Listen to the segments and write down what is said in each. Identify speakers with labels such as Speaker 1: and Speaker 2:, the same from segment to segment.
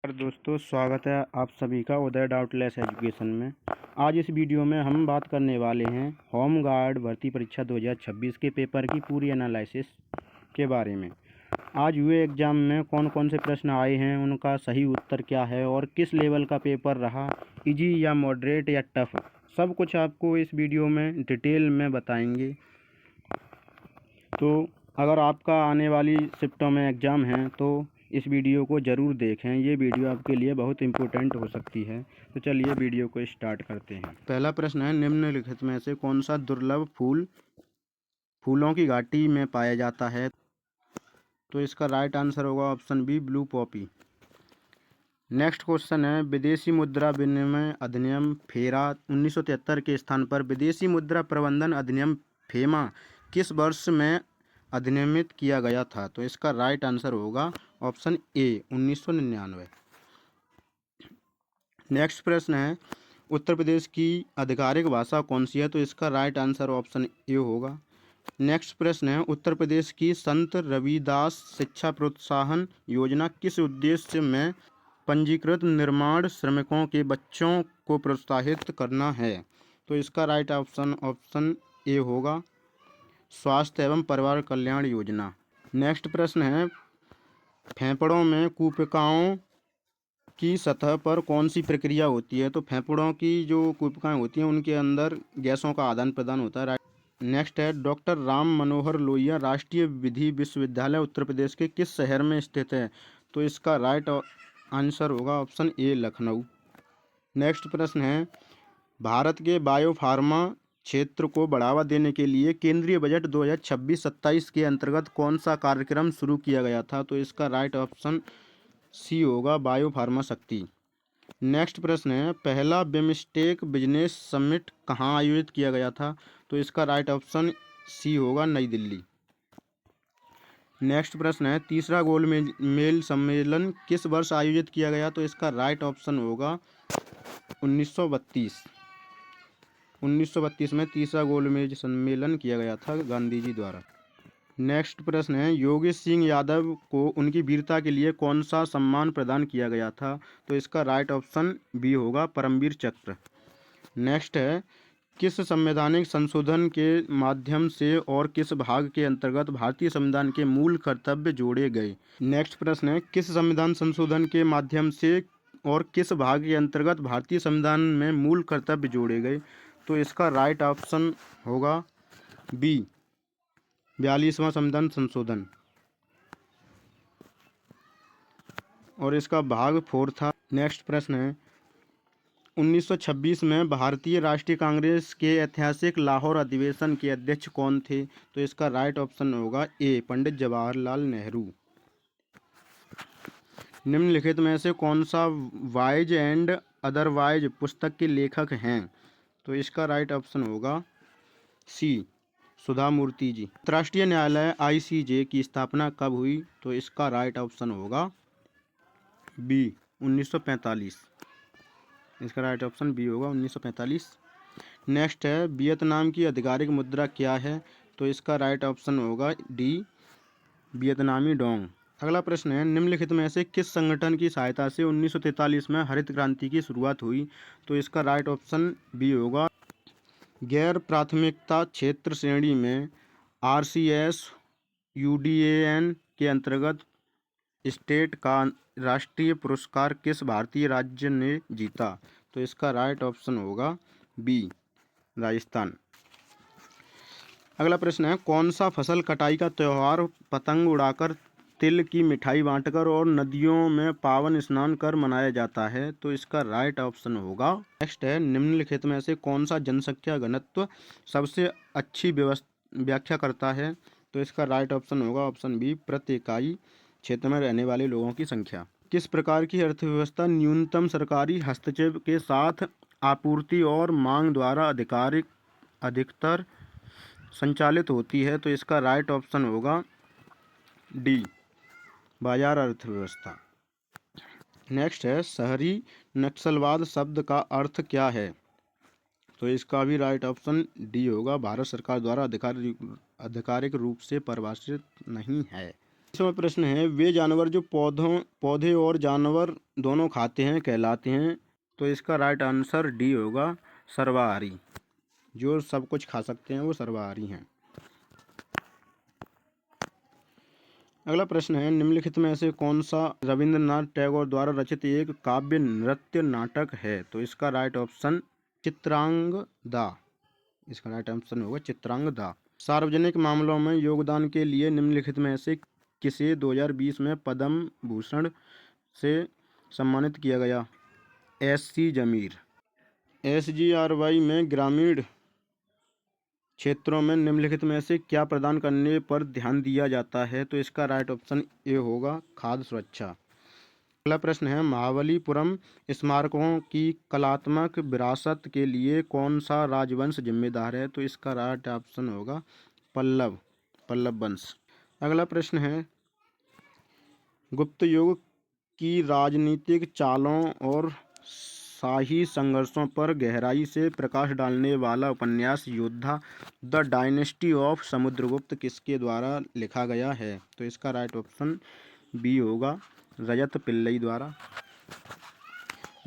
Speaker 1: दोस्तों, स्वागत है आप सभी का उदय डाउटलेस एजुकेशन में। आज इस वीडियो में हम बात करने वाले हैं होम गार्ड भर्ती परीक्षा 2026 के पेपर की पूरी एनालिसिस के बारे में। आज हुए एग्ज़ाम में कौन कौन से प्रश्न आए हैं, उनका सही उत्तर क्या है और किस लेवल का पेपर रहा, इजी या मॉडरेट या टफ, सब कुछ आपको इस वीडियो में डिटेल में बताएंगे। तो अगर आपका आने वाली शिफ्टों में एग्ज़ाम हैं तो इस वीडियो को ज़रूर देखें। ये वीडियो आपके लिए बहुत इम्पोर्टेंट हो सकती है। तो चलिए वीडियो को स्टार्ट करते हैं। पहला प्रश्न है, निम्नलिखित में से कौन सा दुर्लभ फूलों की घाटी में पाया जाता है? तो इसका राइट आंसर होगा option B, blue poppy. Next question है, विदेशी मुद्रा विनिमय अधिनियम फेरा 1973 के स्थान पर विदेशी मुद्रा प्रबंधन अधिनियम फेमा किस वर्ष में अधिनियमित किया गया था? तो इसका राइट आंसर होगा ऑप्शन ए, 1999। नेक्स्ट प्रश्न है, उत्तर प्रदेश की आधिकारिक भाषा कौन सी है? तो इसका राइट आंसर ऑप्शन ए होगा। नेक्स्ट प्रश्न है, उत्तर प्रदेश की संत रविदास शिक्षा प्रोत्साहन योजना किस उद्देश्य में पंजीकृत निर्माण श्रमिकों के बच्चों को प्रोत्साहित करना है? तो इसका राइट ऑप्शन ए होगा, स्वास्थ्य एवं परिवार कल्याण योजना। नेक्स्ट प्रश्न है, फेफड़ों में कूपिकाओं की सतह पर कौन सी प्रक्रिया होती है? तो फेफड़ों की जो कूपिकाएं होती हैं उनके अंदर गैसों का आदान प्रदान होता है। नेक्स्ट है, डॉक्टर राम मनोहर लोहिया राष्ट्रीय विधि विश्वविद्यालय उत्तर प्रदेश के किस शहर में स्थित है? तो इसका राइट आंसर होगा ऑप्शन ए, लखनऊ। नेक्स्ट प्रश्न है, भारत के बायोफार्मा क्षेत्र को बढ़ावा देने के लिए केंद्रीय बजट 2026-27 के अंतर्गत कौन सा कार्यक्रम शुरू किया गया था? तो इसका राइट ऑप्शन सी होगा, बायोफार्मा शक्ति। नेक्स्ट प्रश्न है, पहला बिमस्टेक बिजनेस समिट कहाँ आयोजित किया गया था? तो इसका राइट ऑप्शन सी होगा, नई दिल्ली। नेक्स्ट प्रश्न है, तीसरा गोल मेल सम्मेलन किस वर्ष आयोजित किया गया? तो इसका राइट ऑप्शन होगा 1932। 1932 में तीसरा गोलमेज सम्मेलन किया गया था गांधी जी द्वारा। नेक्स्ट प्रश्न है, योगेश सिंह यादव को उनकी वीरता के लिए कौन सा सम्मान प्रदान किया गया था? तो इसका राइट ऑप्शन बी होगा, परमवीर चक्र। नेक्स्ट है, किस संवैधानिक संशोधन के माध्यम से और किस भाग के अंतर्गत भारतीय संविधान के मूल कर्तव्य जोड़े गए? नेक्स्ट प्रश्न है, किस संविधान संशोधन के माध्यम से और किस भाग के अंतर्गत भारतीय संविधान में मूल कर्तव्य जोड़े गए? तो इसका राइट ऑप्शन होगा बी, 42वां संविधान संशोधन, और इसका भाग 4 था। नेक्स्ट प्रश्न है, 1926 में भारतीय राष्ट्रीय कांग्रेस के ऐतिहासिक लाहौर अधिवेशन के अध्यक्ष कौन थे? तो इसका राइट ऑप्शन होगा ए, पंडित जवाहरलाल नेहरू। निम्नलिखित में से कौन सा वाइज एंड अदरवाइज पुस्तक के लेखक हैं? तो इसका राइट ऑप्शन होगा सी, सुधा मूर्ति जी। अंतर्राष्ट्रीय न्यायालय ICJ की स्थापना कब हुई? तो इसका राइट ऑप्शन होगा बी, 1945। इसका राइट ऑप्शन बी होगा, 1945। नेक्स्ट है, वियतनाम की आधिकारिक मुद्रा क्या है? तो इसका राइट ऑप्शन होगा डी, वियतनामी डोंग। अगला प्रश्न है, निम्नलिखित में से किस संगठन की सहायता से 1943 में हरित क्रांति की शुरुआत हुई? तो इसका राइट ऑप्शन बी होगा, गैर प्राथमिकता क्षेत्र श्रेणी में RCS UDAN के अंतर्गत स्टेट का राष्ट्रीय पुरस्कार किस भारतीय राज्य ने जीता? तो इसका राइट ऑप्शन होगा बी, राजस्थान। अगला प्रश्न है, कौन सा फसल कटाई का त्यौहार पतंग उड़ाकर, तिल की मिठाई बांटकर और नदियों में पावन स्नान कर मनाया जाता है? तो इसका राइट ऑप्शन होगा। नेक्स्ट है, निम्नलिखित में से कौन सा जनसंख्या घनत्व सबसे अच्छी व्याख्या करता है? तो इसका राइट ऑप्शन होगा ऑप्शन बी, प्रति इकाई क्षेत्र में रहने वाले लोगों की संख्या। किस प्रकार की अर्थव्यवस्था न्यूनतम सरकारी हस्तक्षेप के साथ आपूर्ति और मांग द्वारा अधिकतर संचालित होती है? तो इसका राइट ऑप्शन होगा डी, बाजार अर्थव्यवस्था। नेक्स्ट है, शहरी नक्सलवाद शब्द का अर्थ क्या है? तो इसका भी राइट ऑप्शन डी होगा, भारत सरकार द्वारा आधिकारिक रूप से परिभाषित नहीं है। इसमें प्रश्न है, वे जानवर जो पौधे और जानवर दोनों खाते हैं कहलाते हैं। तो इसका राइट आंसर डी होगा, सर्वाहारी। जो सब कुछ खा सकते हैं वो सर्वाहारी हैं। अगला प्रश्न है, निम्नलिखित में से कौन सा रविंद्रनाथ टैगोर द्वारा रचित एक काव्य नृत्य नाटक है? तो इसका राइट ऑप्शन चित्रांगदा। इसका राइट ऑप्शन होगा चित्रांगदा। सार्वजनिक मामलों में योगदान के लिए निम्नलिखित में से किसे 2020 में पद्म भूषण से सम्मानित किया गया? SC जमीर। SGRY में ग्रामीण क्षेत्रों में निम्नलिखित में से क्या प्रदान करने पर ध्यान दिया जाता है? तो इसका राइट ऑप्शन ए होगा, खाद्य सुरक्षा। अगला प्रश्न है, महाबलीपुरम स्मारकों की कलात्मक विरासत के लिए कौन सा राजवंश जिम्मेदार है? तो इसका राइट ऑप्शन होगा पल्लव वंश। अगला प्रश्न है, गुप्त युग की राजनीतिक चालों और शाही संघर्षों पर गहराई से प्रकाश डालने वाला उपन्यास योद्धा द डायनेस्टी ऑफ समुद्रगुप्त किसके द्वारा लिखा गया है? तो इसका राइट ऑप्शन बी होगा, रजत पिल्लई द्वारा।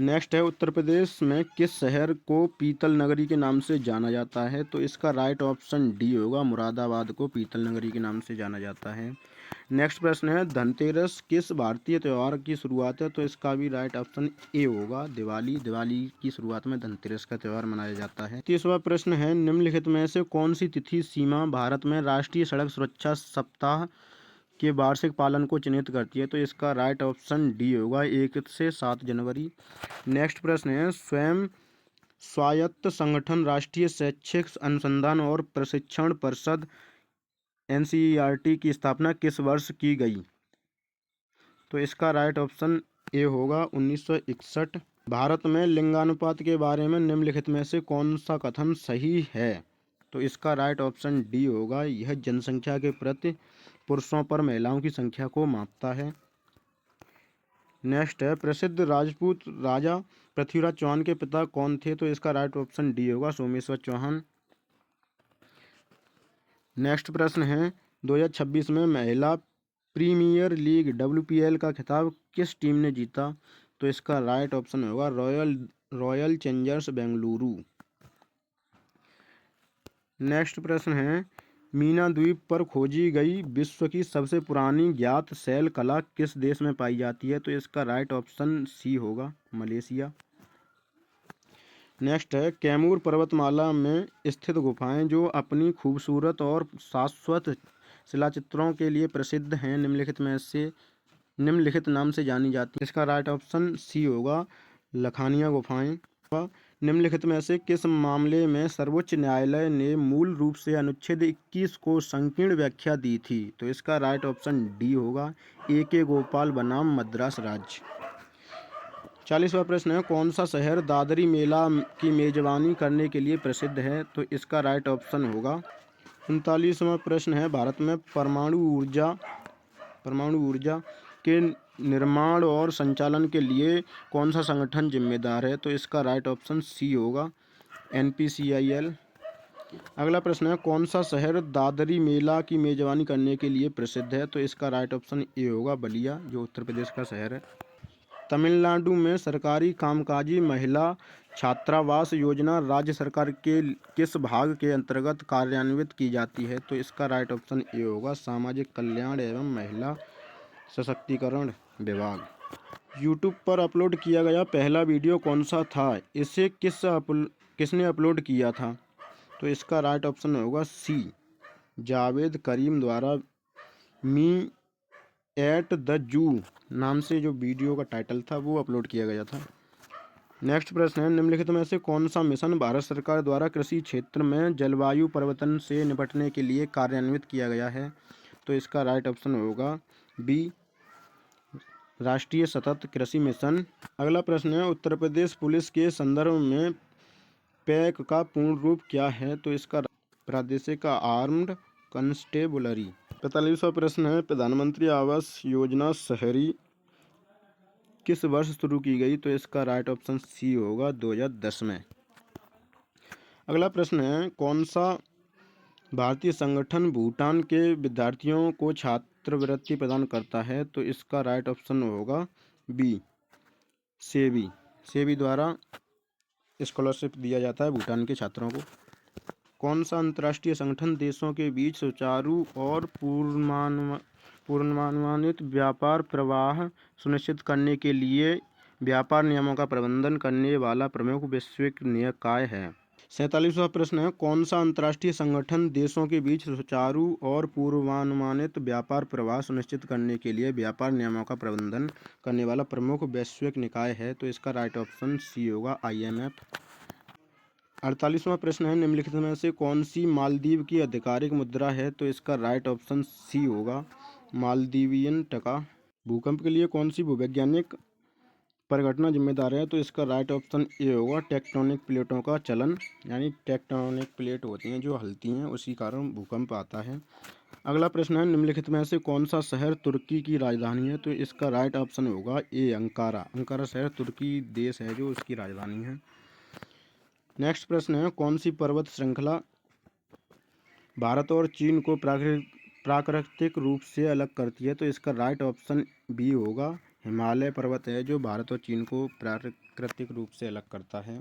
Speaker 1: नेक्स्ट है, उत्तर प्रदेश में किस शहर को पीतल नगरी के नाम से जाना जाता है? तो इसका राइट ऑप्शन डी होगा, मुरादाबाद को पीतल नगरी के नाम से जाना जाता है। नेक्स्ट प्रश्न है, धनतेरस किस भारतीय त्यौहार की शुरुआत है? तो इसका भी राइट ऑप्शन ए होगा, दिवाली की शुरुआत में धनतेरस का त्यौहार मनाया जाता है। तीसरा प्रश्न है, निम्नलिखित में से कौन सी तिथि सीमा भारत में राष्ट्रीय सड़क सुरक्षा सप्ताह के वार्षिक पालन को चिन्हित करती है? तो इसका राइट ऑप्शन डी होगा, 1 से 7 जनवरी। नेक्स्ट प्रश्न है, स्वयं स्वायत्त संगठन राष्ट्रीय शैक्षिक अनुसंधान और प्रशिक्षण परिषद NCERT की स्थापना किस वर्ष की गई? तो इसका राइट ऑप्शन ए होगा, 1961। भारत में लिंगानुपात के बारे में निम्नलिखित में से कौन सा कथन सही है? तो इसका राइट ऑप्शन डी होगा, यह जनसंख्या के प्रति पुरुषों पर महिलाओं की संख्या को मापता है। नेक्स्ट है, प्रसिद्ध राजपूत राजा पृथ्वीराज चौहान के पिता कौन थे? तो इसका राइट ऑप्शन डी होगा, सोमेश्वर चौहान। नेक्स्ट प्रश्न है, 2026 में महिला प्रीमियर लीग WPL का खिताब किस टीम ने जीता? तो इसका राइट ऑप्शन होगा, रॉयल चैलेंजर्स बेंगलुरु। नेक्स्ट प्रश्न है, मीना द्वीप पर खोजी गई विश्व की सबसे पुरानी ज्ञात शैल कला किस देश में पाई जाती है? तो इसका राइट ऑप्शन सी होगा, मलेशिया। नेक्स्ट है, कैमूर पर्वतमाला में स्थित गुफाएं जो अपनी खूबसूरत और शाश्वत शिलाचित्रों के लिए प्रसिद्ध हैं, निम्नलिखित नाम से जानी जाती हैं। इसका राइट ऑप्शन सी होगा, लखानिया गुफाएं। निम्नलिखित में से किस मामले में सर्वोच्च न्यायालय ने मूल रूप से अनुच्छेद 21 को संकीर्ण व्याख्या दी थी? तो इसका राइट ऑप्शन डी होगा, AK गोपाल बनाम मद्रास राज्य। 40वां प्रश्न है, कौन सा शहर दादरी मेला की मेजबानी करने के लिए प्रसिद्ध है? तो इसका राइट ऑप्शन होगा। 39वां प्रश्न है, भारत में परमाणु ऊर्जा के निर्माण और संचालन के लिए कौन सा संगठन जिम्मेदार है? तो इसका राइट ऑप्शन सी होगा, NPCIL। अगला प्रश्न है, कौन सा शहर दादरी मेला की मेजबानी करने के लिए प्रसिद्ध है? तो इसका राइट ऑप्शन ए होगा, बलिया, जो उत्तर प्रदेश का शहर है। तमिलनाडु में सरकारी कामकाजी महिला छात्रावास योजना राज्य सरकार के किस भाग के अंतर्गत कार्यान्वित की जाती है? तो इसका राइट ऑप्शन ए होगा, सामाजिक कल्याण एवं महिला सशक्तिकरण विभाग। यूट्यूब पर अपलोड किया गया पहला वीडियो कौन सा था? इसे किसने अपलोड किया था? तो इसका राइट ऑप्शन होगा सी, जावेद करीम द्वारा। मी एट द जू नाम से जो वीडियो का टाइटल था वो अपलोड किया गया था। नेक्स्ट प्रश्न है, निम्नलिखित में से कौन सा मिशन भारत सरकार द्वारा कृषि क्षेत्र में जलवायु परिवर्तन से निपटने के लिए कार्यान्वित किया गया है? तो इसका राइट ऑप्शन होगा बी, राष्ट्रीय सतत कृषि मिशन। अगला प्रश्न है, उत्तर प्रदेश पुलिस के संदर्भ में पैक का पूर्ण रूप क्या है? तो इसका प्रादेशिक आर्म्ड कंस्टेबलरी। 45वां प्रश्न है, प्रधानमंत्री आवास योजना शहरी किस वर्ष शुरू की गई? तो इसका राइट ऑप्शन सी होगा, 2010 में। अगला प्रश्न है, कौन सा भारतीय संगठन भूटान के विद्यार्थियों को छात्रवृत्ति प्रदान करता है? तो इसका राइट ऑप्शन होगा बी, सेबी। सेबी द्वारा स्कॉलरशिप दिया जाता है भूटान के छात्रों को। कौन सा अंतर्राष्ट्रीय संगठन देशों के बीच सुचारू और पूर्वानुमानित व्यापार प्रवाह सुनिश्चित करने के लिए व्यापार नियमों का प्रबंधन करने वाला प्रमुख वैश्विक निकाय है? 47वां प्रश्न है, कौन सा अंतर्राष्ट्रीय संगठन देशों के बीच सुचारू और पूर्वानुमानित व्यापार प्रवाह सुनिश्चित करने के लिए व्यापार नियमों का प्रबंधन करने वाला प्रमुख वैश्विक निकाय है? तो इसका राइट ऑप्शन सी होगा, IMF। 48वां प्रश्न है, निम्नलिखित में से कौन सी मालदीव की आधिकारिक मुद्रा है? तो इसका राइट ऑप्शन सी होगा, मालदीवियन टका। भूकंप के लिए कौन सी भूवैज्ञानिक परिघटना जिम्मेदार है? तो इसका राइट ऑप्शन ए होगा, टेक्टोनिक प्लेटों का चलन। यानी टेक्टोनिक प्लेट होती हैं जो हिलती हैं, उसी कारण भूकंप आता है। अगला प्रश्न है, निम्नलिखित में से कौन सा शहर तुर्की की राजधानी है? तो इसका राइट ऑप्शन होगा ए, अंकारा। अंकारा शहर तुर्की देश है जो उसकी राजधानी है। नेक्स्ट प्रश्न है, कौन सी पर्वत श्रृंखला भारत और चीन को प्राकृतिक रूप से अलग करती है? तो इसका राइट ऑप्शन बी होगा, हिमालय पर्वत है जो भारत और चीन को प्राकृतिक रूप से अलग करता है।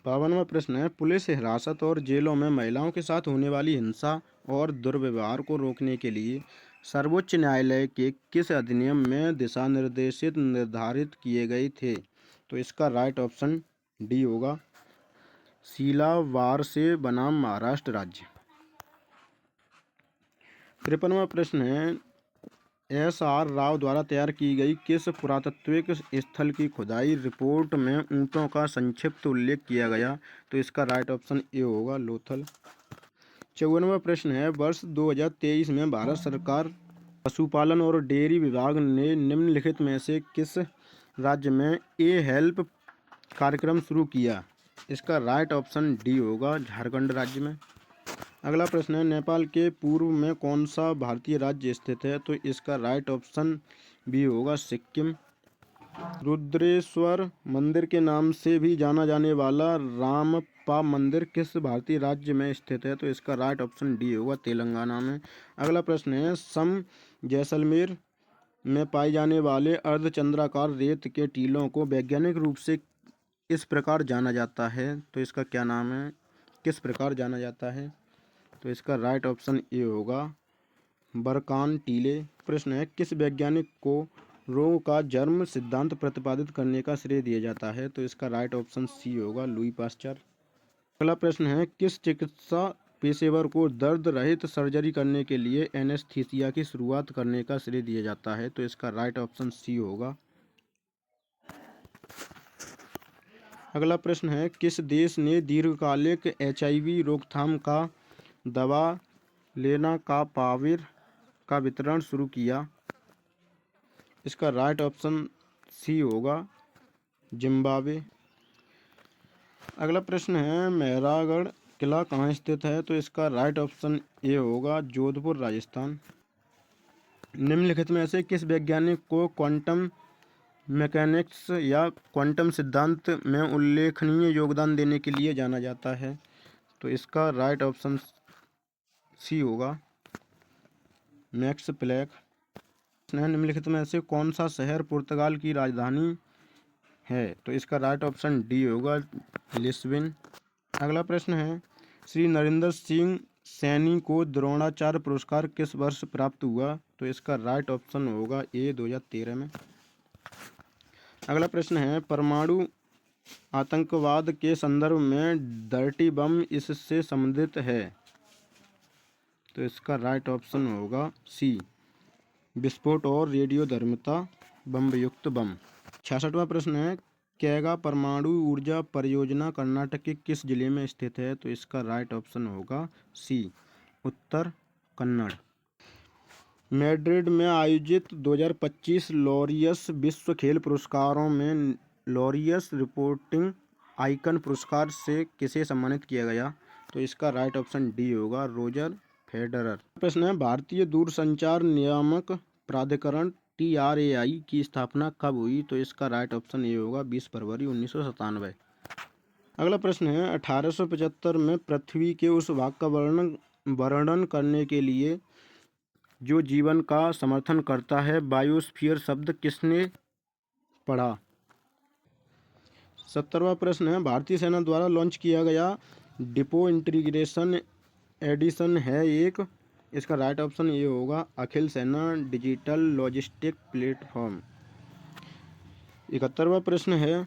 Speaker 1: 52वां प्रश्न है, पुलिस हिरासत और जेलों में महिलाओं के साथ होने वाली हिंसा और दुर्व्यवहार को रोकने के लिए सर्वोच्च न्यायालय के किस अधिनियम में दिशा निर्देशित निर्धारित किए गए थे? तो इसका राइट ऑप्शन डी होगा, सीलावार से बनाम महाराष्ट्र राज्य। 53वां प्रश्न है, SR राव द्वारा तैयार की गई किस पुरातात्विक स्थल की खुदाई रिपोर्ट में ऊँटों का संक्षिप्त उल्लेख किया गया? तो इसका राइट ऑप्शन ए होगा, लोथल। 54वां प्रश्न है, वर्ष 2023 में भारत सरकार पशुपालन और डेयरी विभाग ने निम्नलिखित में से किस राज्य में ए हेल्प कार्यक्रम शुरू किया? इसका राइट ऑप्शन डी होगा, झारखंड राज्य में। अगला प्रश्न है, नेपाल के पूर्व में कौन सा भारतीय राज्य स्थित है? तो इसका राइट ऑप्शन बी होगा, सिक्किम। रुद्रेश्वर मंदिर के नाम से भी जाना जाने वाला रामप्पा मंदिर किस भारतीय राज्य में स्थित है? तो इसका राइट ऑप्शन डी होगा, तेलंगाना में। अगला प्रश्न है, सम जैसलमेर में पाए जाने वाले अर्धचंद्राकार रेत के टीलों को वैज्ञानिक रूप से इस प्रकार जाना जाता है? तो इसका क्या नाम है, किस प्रकार जाना जाता है? तो इसका राइट ऑप्शन ए होगा, बरकान टीले। प्रश्न है, किस वैज्ञानिक को रोग का जन्म सिद्धांत प्रतिपादित करने का श्रेय दिया जाता है? तो इसका राइट ऑप्शन सी होगा, लुई पास्चर। अगला प्रश्न है, किस चिकित्सा पेशेवर को दर्द रहित सर्जरी करने के लिए एनेस्थीसिया की शुरुआत करने का श्रेय दिया जाता है? तो इसका राइट ऑप्शन सी होगा। अगला प्रश्न है, किस देश ने दीर्घकालिक HIV रोकथाम का दवा लेनाकापाविर का वितरण शुरू किया? इसका राइट ऑप्शन सी होगा, जिम्बाब्वे। अगला प्रश्न है, मेहरागढ़ किला कहाँ स्थित है? तो इसका राइट ऑप्शन ए होगा, जोधपुर राजस्थान। निम्नलिखित में से किस वैज्ञानिक को क्वांटम मैकेनिक्स या क्वांटम सिद्धांत में उल्लेखनीय योगदान देने के लिए जाना जाता है? तो इसका राइट ऑप्शन सी होगा, मैक्स प्लैंक। निम्नलिखित में से कौन सा शहर पुर्तगाल की राजधानी है? तो इसका राइट ऑप्शन डी होगा, लिस्बन। अगला प्रश्न है, श्री नरेंद्र सिंह सैनी को द्रोणाचार्य पुरस्कार किस वर्ष प्राप्त हुआ? तो इसका राइट ऑप्शन होगा ए, 2013 में। अगला प्रश्न है, परमाणु आतंकवाद के संदर्भ में डर्टी बम इससे संबंधित है? तो इसका राइट ऑप्शन होगा सी, विस्फोट और रेडियोधर्मिता बमयुक्त बम। 66वां प्रश्न है, कैगा परमाणु ऊर्जा परियोजना कर्नाटक के किस जिले में स्थित है? तो इसका राइट ऑप्शन होगा सी, उत्तर कन्नड़। मैड्रिड में आयोजित 2025 लॉरियस विश्व खेल पुरस्कारों में लॉरियस रिपोर्टिंग आइकन पुरस्कार से किसे सम्मानित किया गया? तो इसका राइट ऑप्शन डी होगा, रोजर फेडरर। प्रश्न है, भारतीय दूरसंचार नियामक प्राधिकरण TRAI की स्थापना कब हुई? तो इसका राइट ऑप्शन ए होगा, 20 फरवरी 1997। अगला प्रश्न है, 1875 में पृथ्वी के उस भाग का वर्णन करने के लिए जो जीवन का समर्थन करता है। बायोस्फीयर शब्द किसने पढ़ा? 70वां प्रश्न है, भारतीय सेना द्वारा लॉन्च किया गया डिपो इंटीग्रेशन एडिशन है एक। इसका राइट ऑप्शन ये होगा अखिल सेना डिजिटल लॉजिस्टिक प्लेटफॉर्म। 71वां प्रश्न है,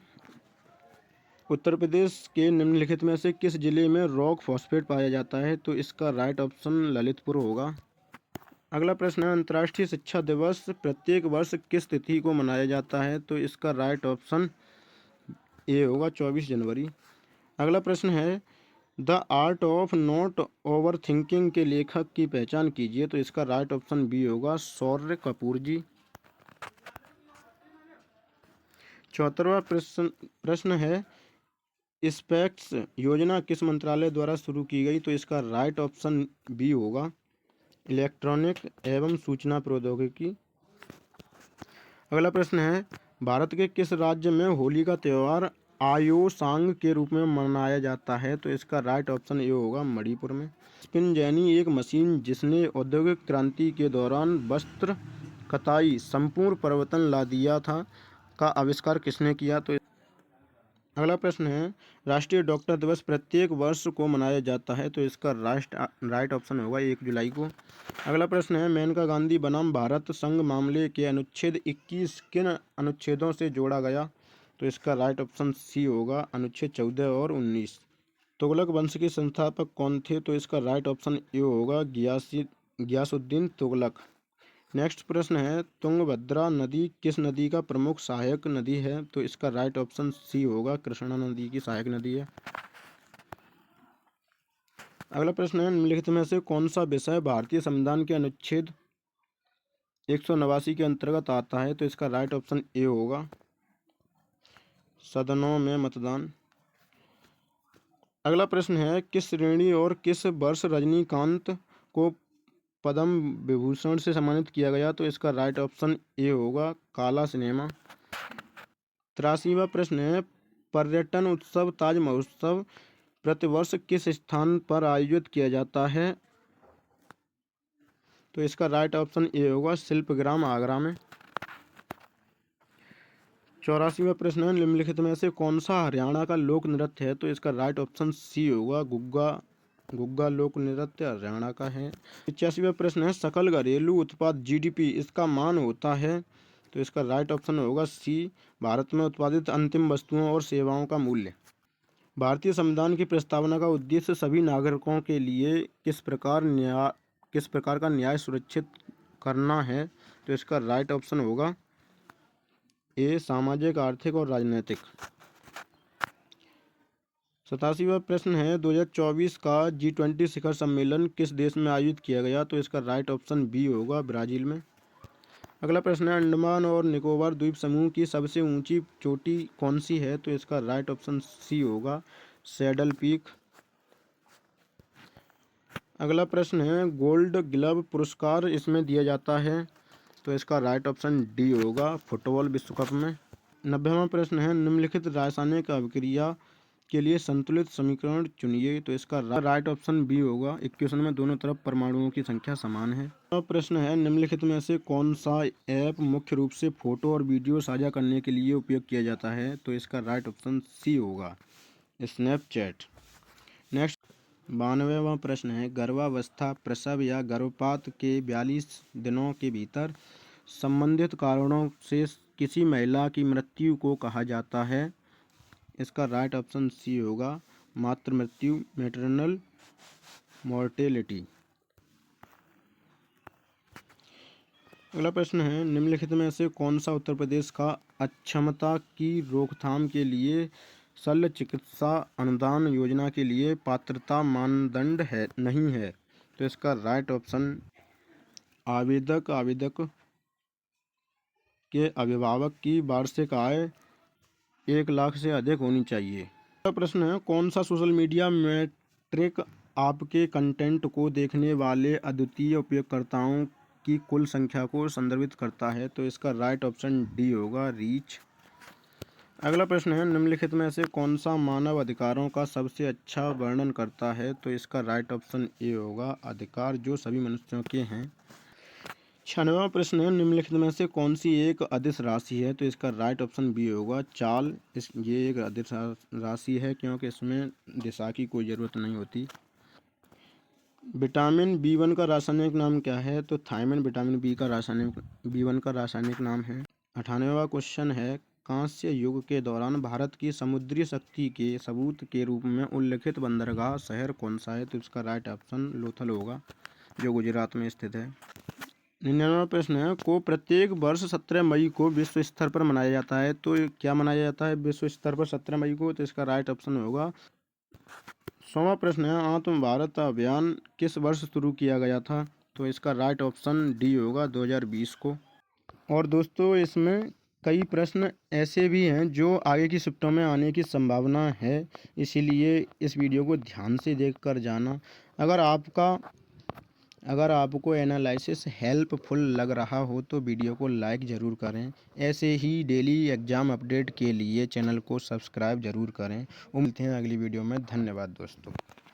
Speaker 1: उत्तर प्रदेश के निम्नलिखित में से किस जिले में रॉक फॉस्फेट पाया जाता है? तो इसका राइट ऑप्शन ललितपुर होगा। अगला प्रश्न है, अंतर्राष्ट्रीय शिक्षा दिवस प्रत्येक वर्ष किस तिथि को मनाया जाता है? तो इसका राइट ऑप्शन ए होगा 24 जनवरी। अगला प्रश्न है, the art of not over thinking के लेखक की पहचान कीजिए। तो इसका राइट ऑप्शन बी होगा शौर्य कपूर जी। 74वां प्रश्न है, स्पेक्स योजना किस मंत्रालय द्वारा शुरू की गई? तो इसका राइट ऑप्शन बी होगा इलेक्ट्रॉनिक एवं सूचना प्रौद्योगिकी। अगला प्रश्न है, भारत के किस राज्य में होली का त्यौहार आयोसांग के रूप में मनाया जाता है? तो इसका राइट ऑप्शन ए होगा मणिपुर में। स्पिन जेनी एक मशीन जिसने औद्योगिक क्रांति के दौरान वस्त्र कताई संपूर्ण परिवर्तन ला दिया था का आविष्कार किसने किया? तो अगला प्रश्न है, राष्ट्रीय डॉक्टर दिवस प्रत्येक वर्ष को मनाया जाता है। तो इसका राइट ऑप्शन होगा 1 जुलाई को। अगला प्रश्न है, मेनका गांधी बनाम भारत संघ मामले के अनुच्छेद 21 किन अनुच्छेदों से जोड़ा गया? तो इसका राइट ऑप्शन सी होगा अनुच्छेद 14 और 19। तुगलक वंश के संस्थापक कौन थे? तो इसका राइट ऑप्शन ए होगा गियासुद्दीन तुगलक। नेक्स्ट प्रश्न है, तुंगभद्रा नदी किस नदी का प्रमुख सहायक नदी है? तो इसका राइट ऑप्शन सी होगा कृष्णा नदी की सहायक नदी है। अगला प्रश्न है, निम्नलिखित में से कौन सा विषय भारतीय संविधान के अनुच्छेद 189 के अंतर्गत आता है? तो इसका राइट ऑप्शन ए होगा सदनों में मतदान। अगला प्रश्न है, किस श्रेणी और किस वर्ष रजनीकांत को पद्म विभूषण से सम्मानित किया गया? तो इसका राइट ऑप्शन ए होगा काला सिनेमा। 83वां प्रश्न है, पर्यटन उत्सव ताज महोत्सव प्रतिवर्ष किस स्थान पर आयोजित किया जाता है? तो इसका राइट ऑप्शन ए होगा शिल्पग्राम आगरा में। 84वां प्रश्न है, निम्नलिखित में से कौन सा हरियाणा का लोक नृत्य है? तो इसका राइट ऑप्शन सी होगा गुग्गा लोक नृत्य हरियाणा का है। 85वां प्रश्न है, सकल घरेलू उत्पाद जीडीपी इसका मान होता है? तो इसका राइट ऑप्शन होगा सी भारत में उत्पादित अंतिम वस्तुओं और सेवाओं का मूल्य। भारतीय संविधान की प्रस्तावना का उद्देश्य सभी नागरिकों के लिए किस प्रकार का न्याय सुनिश्चित करना है? तो इसका राइट ऑप्शन होगा ए सामाजिक आर्थिक और राजनीतिक। 87वां प्रश्न है, 2024 का G20 शिखर सम्मेलन किस देश में आयोजित किया गया? तो इसका राइट ऑप्शन बी होगा ब्राजील में। अगला प्रश्न है, अंडमान और निकोबार द्वीप समूह की सबसे ऊंची चोटी कौन सी है? तो इसका राइट ऑप्शन सी होगा सैडल पीक। अगला प्रश्न है, गोल्ड ग्लव पुरस्कार इसमें दिया जाता है? तो इसका राइट ऑप्शन डी होगा फुटबॉल विश्व कप में। 90वां प्रश्न है, निम्नलिखित रासायनिक अभिक्रिया के लिए संतुलित समीकरण चुनिए। तो इसका राइट ऑप्शन बी होगा इक्वेशन में दोनों तरफ परमाणुओं की संख्या समान है। प्रश्न है, निम्नलिखित में से कौन सा ऐप मुख्य रूप से फोटो और वीडियो साझा करने के लिए उपयोग किया जाता है? तो इसका राइट ऑप्शन सी होगा स्नैपचैट। नेक्स्ट 92वां प्रश्न है, गर्भावस्था प्रसव या गर्भपात के 42 दिनों के भीतर संबंधित कारणों से किसी महिला की मृत्यु को कहा जाता है? इसका राइट ऑप्शन सी होगा मातृ मृत्यु मैटरनल मॉर्टेलिटी। अगला प्रश्न है, निम्नलिखित में से कौन सा उत्तर प्रदेश का अक्षमता की रोकथाम के लिए शल्य चिकित्सा अनुदान योजना के लिए पात्रता मानदंड नहीं है? तो इसका राइट ऑप्शन आवेदक के अभिभावक की वार्षिक आय 1 लाख से अधिक होनी चाहिए। अगला प्रश्न है, कौन सा सोशल मीडिया मैट्रिक आपके कंटेंट को देखने वाले अद्वितीय उपयोगकर्ताओं की कुल संख्या को संदर्भित करता है? तो इसका राइट ऑप्शन डी होगा रीच। अगला प्रश्न है, निम्नलिखित में से कौन सा मानव अधिकारों का सबसे अच्छा वर्णन करता है? तो इसका राइट ऑप्शन ए होगा अधिकार जो सभी मनुष्यों के हैं। 96वां प्रश्न है, निम्नलिखित में से कौन सी एक अदिश राशि है? तो इसका राइट ऑप्शन बी होगा चाल। ये एक अदिश राशि है क्योंकि इसमें दिशा की कोई ज़रूरत नहीं होती। विटामिन B1 का रासायनिक नाम क्या है? तो थायमिन विटामिन B1 का रासायनिक नाम है। 98वां क्वेश्चन है, कांस्य युग के दौरान भारत की समुद्री शक्ति के सबूत के रूप में उल्लिखित बंदरगाह शहर कौन सा है? तो इसका राइट ऑप्शन लोथल होगा, जो गुजरात में स्थित है। 99वां प्रश्न है, को प्रत्येक वर्ष 17 मई को विश्व स्तर पर मनाया जाता है। तो क्या मनाया जाता है विश्व स्तर पर 17 मई को? तो इसका राइट ऑप्शन होगा। 100वां प्रश्न है, आत्म भारत अभियान किस वर्ष शुरू किया गया था? तो इसका राइट ऑप्शन डी होगा, 2020 को। और दोस्तों, इसमें कई प्रश्न ऐसे भी हैं जो आगे की शिफ्टों में आने की संभावना है, इसीलिए इस वीडियो को ध्यान से देखकर जाना। अगर आपको एनालिसिस हेल्पफुल लग रहा हो तो वीडियो को लाइक ज़रूर करें। ऐसे ही डेली एग्ज़ाम अपडेट के लिए चैनल को सब्सक्राइब ज़रूर करें। मिलते हैं अगली वीडियो में। धन्यवाद दोस्तों।